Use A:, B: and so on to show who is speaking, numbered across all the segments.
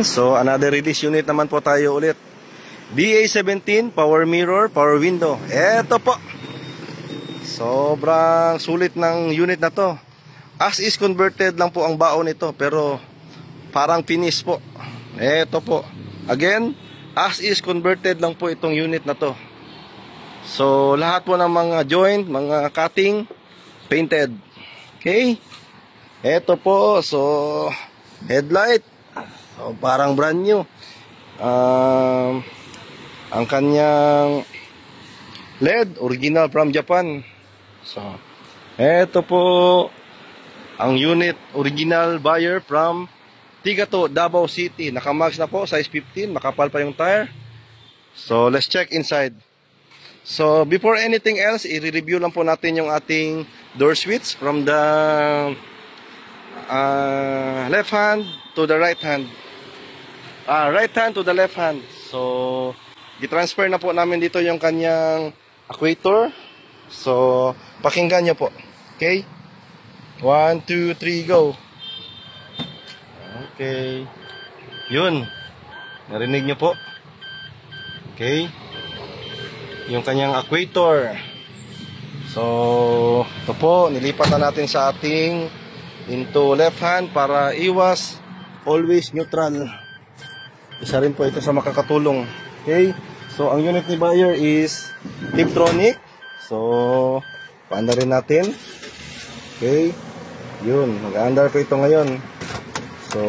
A: So another release unit naman po tayo ulit. DA17 power mirror, power window. Eto po. Sobrang sulit ng unit na to. As is converted lang po ang baon nito, pero parang finish po. Eto po. Again, as is converted lang po itong unit na to. So lahat po ng mga joint, mga cutting, painted. Okay? Eto po. So headlight, so, parang brand new. Ang kanyang LED, original from Japan. So, eto po ang unit, original buyer from Tigato, Davao City. Nakamax na po, size 15, makapal pa yung tire. So, let's check inside. So, before anything else, i-review lang po natin yung ating door switch from the left hand to the right hand. Right hand to the left hand. So, i-transfer na po namin dito yung kanyang actuator. So, pakinggan nyo po. Okay? 1, 2, 3, go. Okay. Yun. Narinig nyo po. Okay. Yung kanyang actuator. So, ito po. Nilipat na natin sa ating into left hand para iwas always neutral. Isa rin po ito sa makakatulong. Okay. So, ang unit ni buyer is Tiptronic. So, paanda rin natin. Okay. Yun. Mag-aandar po ito ngayon. So,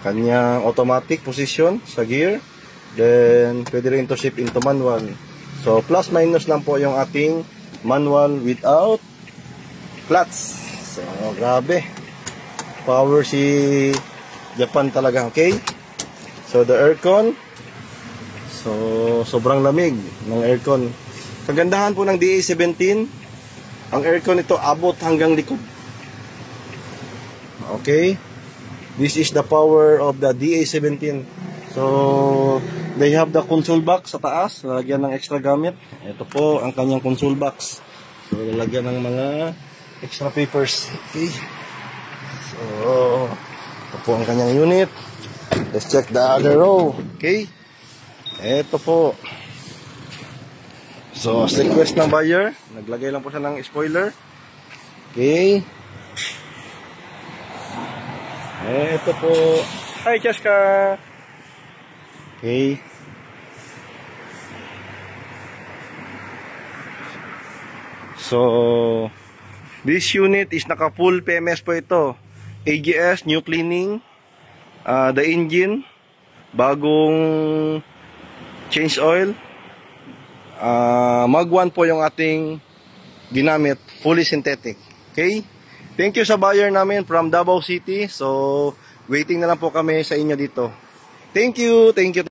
A: kanyang automatic position sa gear. Then, pwede rin to shift into manual. So, plus minus lang po yung ating manual without clutch. So, grabe. Power si Japan talaga, okay? So, the aircon. So, sobrang lamig ng aircon. Kagandahan po ng DA17, ang aircon ito abot hanggang likod. Okay? This is the power of the DA17. So, they have the console box sa taas, lalagyan ng extra gamit. Ito po ang kanyang console box. So, lalagyan ng mga extra papers. Okay? So, ito po ang kanyang unit. Let's check the other row. Okay? Ito po. So, as request ng buyer, naglagay lang po siya ng spoiler. Okay? Ito po. Hi, Chaska! Okay. So, this unit is naka full PMS po ito. AGS, new cleaning. The engine, bagong change oil. Mag 1 po yung ating ginamit, fully synthetic. Okay? Thank you sa buyer namin from Davao City. So, waiting na lang po kami sa inyo dito. Thank you. Thank you.